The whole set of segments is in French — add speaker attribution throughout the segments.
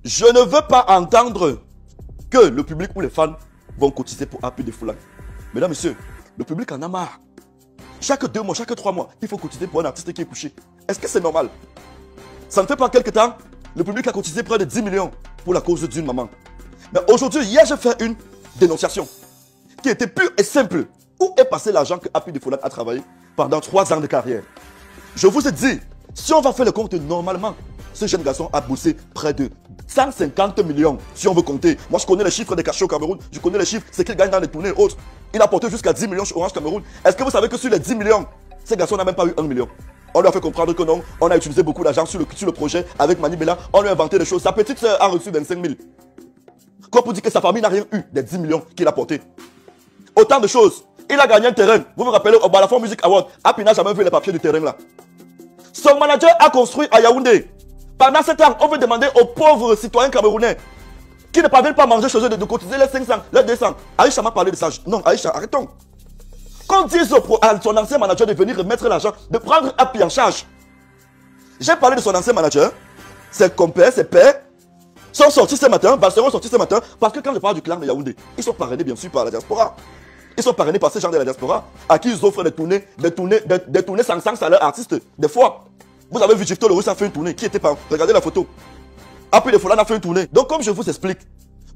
Speaker 1: Je ne veux pas entendre que le public ou les fans vont cotiser pour Happy de Foulane. Mesdames, messieurs, le public en a marre. Chaque 2 mois, chaque 3 mois, il faut cotiser pour un artiste qui est couché. Est-ce que c'est normal? Ça ne fait pas quelque temps, le public a cotisé près de 10 millions pour la cause d'une maman. Mais aujourd'hui, hier, j'ai fait une dénonciation qui était pure et simple. Où est passé l'argent que Happy de Foulane a travaillé pendant 3 ans de carrière? Je vous ai dit, si on va faire le compte normalement, ce jeune garçon a bossé près de 150 millions, si on veut compter. Moi, je connais les chiffres des cachets au Cameroun, je connais les chiffres, c'est qu'il gagne dans les tournées et autres. Il a porté jusqu'à 10 millions chez Orange Cameroun. Est-ce que vous savez que sur les 10 millions, ce garçon n'a même pas eu 1 million? On lui a fait comprendre que non, on a utilisé beaucoup d'argent sur le projet avec Mani Bella, on lui a inventé des choses. Sa petite soeur a reçu 25 000. Quoi pour dire que sa famille n'a rien eu des 10 millions qu'il a porté? Autant de choses. Il a gagné un terrain. Vous vous rappelez, au Balafon Music Award, Happy n'a jamais vu les papiers du terrain là. Son manager a construit à Yaoundé. Pendant 7 ans, on veut demander aux pauvres citoyens camerounais qui ne parviennent pas à manger chez eux de cotiser les 500, les 200. Aïcha m'a parlé de ça. Non, Aïcha, arrêtons. Qu'on dise à son ancien manager de venir remettre l'argent, de prendre Happy en charge. J'ai parlé de son ancien manager. Ses compères, ses pères sont sortis ce matin, seront sortis ce matin, parce que quand je parle du clan de Yaoundé, ils sont parrainés bien sûr par la diaspora. Ils sont parrainés par ces gens de la diaspora à qui ils offrent des tournées sans salaire artistes. Des fois, vous avez vu Gifto le Russe a fait une tournée. Qui était pas? Regardez la photo. Happy de Foulane a fait une tournée. Donc comme je vous explique,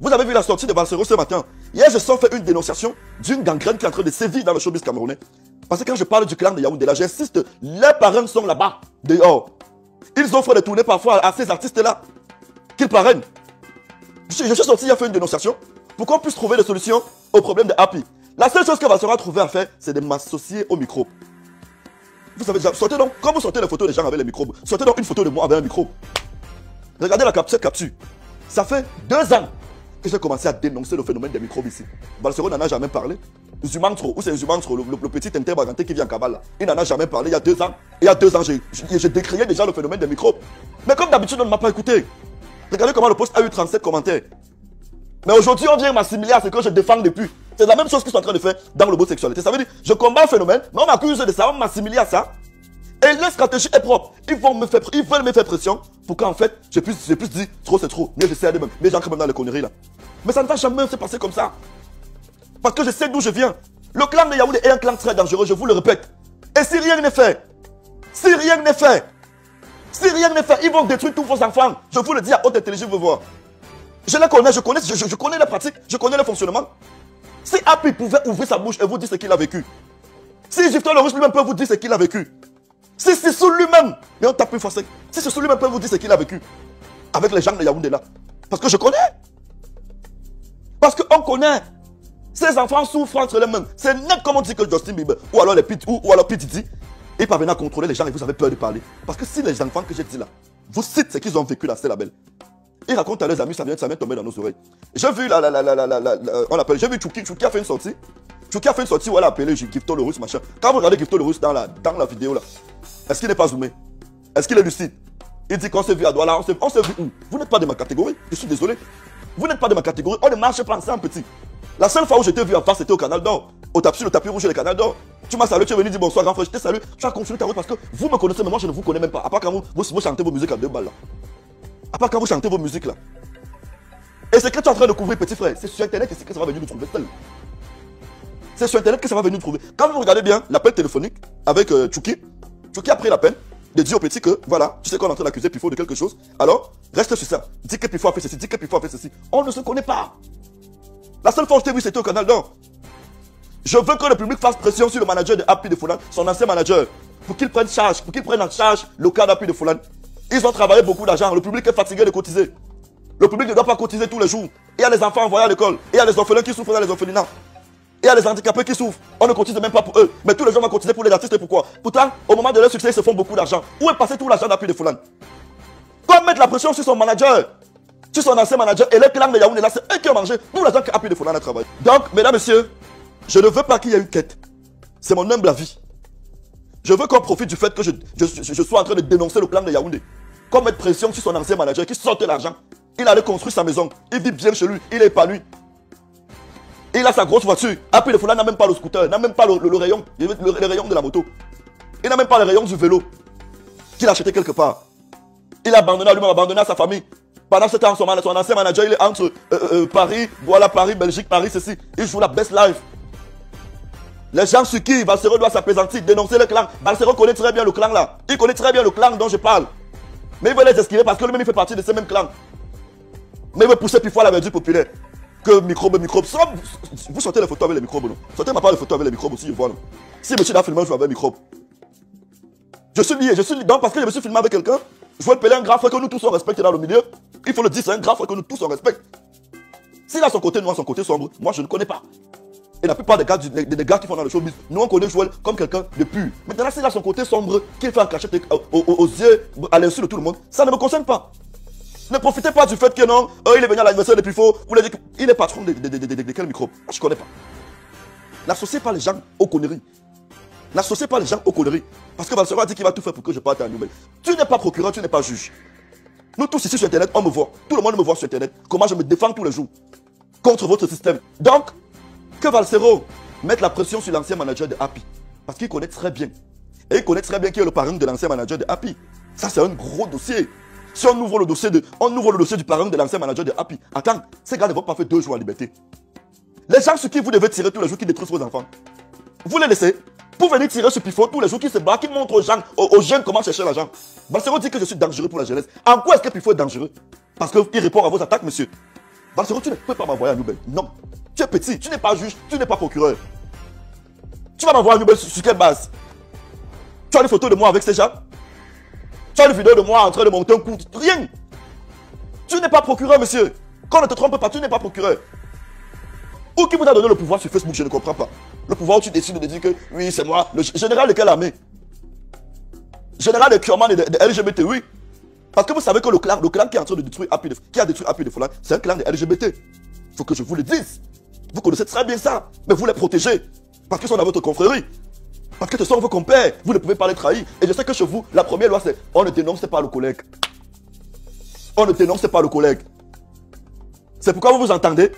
Speaker 1: vous avez vu la sortie de Balsero ce matin. Hier, je sors fait une dénonciation d'une gangrène qui est en train de sévir dans le showbiz camerounais. Parce que quand je parle du clan de Yaoundé, là, j'insiste, les parrains sont là-bas, dehors. Ils offrent des tournées parfois à ces artistes-là qu'ils parrainent. Je suis sorti, il a fait une dénonciation pour qu'on puisse trouver des solutions au problème de Happy. La seule chose que Balsero trouver à faire, c'est de m'associer au micro. Vous savez déjà, sortez donc, quand vous sortez les photos des gens avec les microbes, sortez donc une photo de moi avec un micro. Regardez cette capture. Ça fait 2 ans que j'ai commencé à dénoncer le phénomène des microbes ici. Balsero n'en a jamais parlé. Zumantro, ou c'est Zumantro, le petit interbaganté qui vit en Kabbalah, là. Il n'en a jamais parlé il y a 2 ans. Il y a 2 ans, j'ai décrié déjà le phénomène des microbes. Mais comme d'habitude, on ne m'a pas écouté. Regardez comment le post a eu 37 commentaires. Mais aujourd'hui, on vient m'assimiler à ce que je défends depuis. C'est la même chose qu'ils sont en train de faire dans le mot sexualité. Ça veut dire, je combats un phénomène, mais on m'accuse de ça, on m'assimiler à ça. Et leur stratégie est propre. Ils veulent me faire pression pour qu'en fait, je puisse dire, trop c'est trop. Mais je sais même, mais j'entre même dans les conneries là. Mais ça ne va jamais se passer comme ça. Parce que je sais d'où je viens. Le clan de Yaoundé est un clan très dangereux, je vous le répète. Et si rien n'est fait, si rien n'est fait, ils vont détruire tous vos enfants. Je vous le dis à haute intelligence, vous voir. Je les connais, je connais les pratiques, je connais le fonctionnement. Si Happy pouvait ouvrir sa bouche et vous dire ce qu'il a vécu, si Gifto le Russe lui-même peut vous dire ce qu'il a vécu, si Sissou lui-même, mais on tape une fois sec, si Sissou lui-même peut vous dire ce qu'il a vécu, avec les gens de Yaoundé là, parce que je connais, parce qu'on connaît, ces enfants souffrent entre les mains, c'est net comme on dit que Justin Bieber, ou alors P. Diddy, ils parviennent à contrôler les gens et vous avez peur de parler. Parce que si les enfants que j'ai dit là, vous citent ce qu'ils ont vécu là, c'est la belle. Ils racontent à leurs amis, ça vient tomber dans nos oreilles. J'ai vu j'ai vu Chouki a fait une sortie. Chouki a fait une sortie où elle a appelé Gifto le Russe, machin. Quand vous regardez Gifto le Russe dans la vidéo là, est-ce qu'il n'est pas zoomé? Est-ce qu'il est lucide? Il dit qu'on s'est vu à Douala, on s'est vu où? Vous n'êtes pas de ma catégorie, je suis désolé. Vous n'êtes pas de ma catégorie, on ne marche pas ensemble petit. La seule fois où je t'ai vu en face, c'était au Canal d'Or. Sur le tapis rouge et le Canal d'Or. Tu m'as salué, tu es venu dire bonsoir grand frère, je t'ai salué. Tu as continué ta route parce que vous me connaissez, mais moi je ne vous connais même pas. À part quand vous chantez vos musiques à 2 balles là. À part quand vous chantez vos musiques là. Et c'est que tu es en train de couvrir, petit frère. C'est sur Internet que ça va venir nous trouver seul. C'est sur Internet que ça va venir nous trouver. Quand vous regardez bien l'appel téléphonique avec Chouki a pris la peine de dire au petit que, voilà, tu sais qu'on est en train d'accuser Pifo de quelque chose. Alors, reste sur ça. Dis que Pifo a fait ceci, dis que Pifo a fait ceci. On ne se connaît pas. La seule fois où je t'ai vu, c'était au Canal d'Or. Je veux que le public fasse pression sur le manager de Happy de Foulane, son ancien manager, pour qu'il prenne en charge le cas d'Happy de Foulane. Ils ont travaillé beaucoup d'argent. Le public est fatigué de cotiser. Le public ne doit pas cotiser tous les jours. Il y a les enfants envoyés à l'école. Il y a les orphelins qui souffrent dans les orphelinats. Il y a les handicapés qui souffrent. On ne cotise même pas pour eux. Mais tous les gens vont cotiser pour les artistes. Pourquoi? Pourtant, au moment de leur succès, ils se font beaucoup d'argent. Où est passé tout l'argent d'Happy de Foulane? Comme mettre la pression sur son manager, sur son ancien manager et le clan de Yaoundé là, c'est eux qui ont mangé tout l'argent que Happy de Foulane a travaillé. Donc, mesdames, messieurs, je ne veux pas qu'il y ait une quête. C'est mon humble avis. Je veux qu'on profite du fait que je sois en train de dénoncer le clan de Yaoundé. Qu'on mette pression sur son ancien manager qui sortait l'argent. Il allait construire sa maison. Il vit bien chez lui. Il est épanoui. Il a sa grosse voiture. Happy de Foulane n'a même pas le scooter. N'a même pas le rayon. Le rayon de la moto. Il n'a même pas le rayon du vélo. Qu'il a acheté quelque part. Il a abandonné à lui-même, abandonné à sa famille. Pendant ce temps, son ancien manager, il est entre Paris, voilà, Paris, Belgique, Paris, ceci. Il joue la best life. Les gens sur qui Balsero doit s'apaisantir, dénoncer le clan. Balsero connaît très bien le clan là. Il connaît très bien le clan dont je parle. Mais il veut les esquiver parce que lui-même il fait partie de ces mêmes clans. Mais il veut pousser plus fort la verdure populaire. Que microbe. Vous sortez les photos avec les microbes, non? Sortez-moi pas les photos avec les microbes aussi, je vois, non? Si monsieur a filmé, je vois avec les microbes. Je suis lié, donc parce que je me suis filmé avec quelqu'un, je veux appeler un grand frère que nous tous on respecte dans le milieu. Il faut le dire, c'est un grand frère que nous tous on respecte. S'il a son côté noir, son côté sombre, moi je ne connais pas. Et la plupart des gars qui font dans le showbiz, nous on connaît Joël comme quelqu'un de pur. Maintenant, s'il a son côté sombre, qu'il fait en cachette aux yeux, à l'insu de tout le monde, ça ne me concerne pas. Ne profitez pas du fait que non, il est venu à l'anniversaire de Pifo, vous l'avez dit qu'il est patron de quel micro? Je ne connais pas. N'associez pas les gens aux conneries. N'associez pas les gens aux conneries. Parce que Balsero a dit qu'il va tout faire pour que je parte à la nouvelle. Tu n'es pas procureur, tu n'es pas juge. Nous tous ici sur Internet, on me voit. Tout le monde me voit sur Internet. Comment je me défends tous les jours contre votre système. Donc, que Balsero mette la pression sur l'ancien manager de Happy. Parce qu'il connaît très bien. Et il connaît très bien qui est le parrain de l'ancien manager de Happy. Ça, c'est un gros dossier. Si on ouvre le dossier, du parrain de l'ancien manager de Happy, attends, ces gars ne vont pas faire 2 jours en liberté. Les gens sur qui vous devez tirer tous les jours qui détruisent vos enfants, vous les laissez pour venir tirer sur Pifo tous les jours qui se battent, qui montrent aux jeunes comment chercher l'argent. Balsero dit que je suis dangereux pour la jeunesse. En quoi est-ce que Pifo est dangereux? Parce qu'il répond à vos attaques, monsieur. Balsero, tu ne peux pas m'envoyer à Nouvelle. Non. Tu es petit, tu n'es pas juge, tu n'es pas procureur. Tu vas m'envoyer à Nouvelle sur quelle base? Tu as une photo de moi avec ces gens? Tu as une vidéo de moi en train de monter un coup? Rien. Tu n'es pas procureur, monsieur. Qu'on ne te trompe pas, tu n'es pas procureur. Ou qui vous a donné le pouvoir sur Facebook, je ne comprends pas. Le pouvoir où tu décides de dire que oui, c'est moi, le général de quelle armée? Général de Kurman et de LGBT, oui. Parce que vous savez que le clan qui est en train de détruire Happy, qui a détruit Happy de Folan, c'est un clan de LGBT. Il faut que je vous le dise. Vous connaissez très bien ça, mais vous les protégez. Parce qu'ils sont dans votre confrérie. Parce que ce sont vos compères. Vous ne pouvez pas les trahir. Et je sais que chez vous, la première loi, c'est on ne dénonce pas le collègue. On ne dénonce pas le collègue. C'est pourquoi vous vous entendez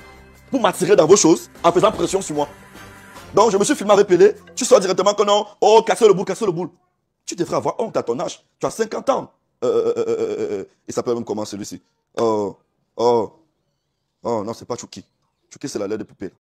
Speaker 1: pour m'attirer dans vos choses en faisant pression sur moi. Donc je me suis filmé avec Pelé. Tu sors directement que non, oh, casser le boule. Tu devrais avoir honte à ton âge. Tu as 50 ans. Il s'appelle même comment celui-ci? Oh, non, c'est pas Chouki. Chouki, c'est la lait de poupée.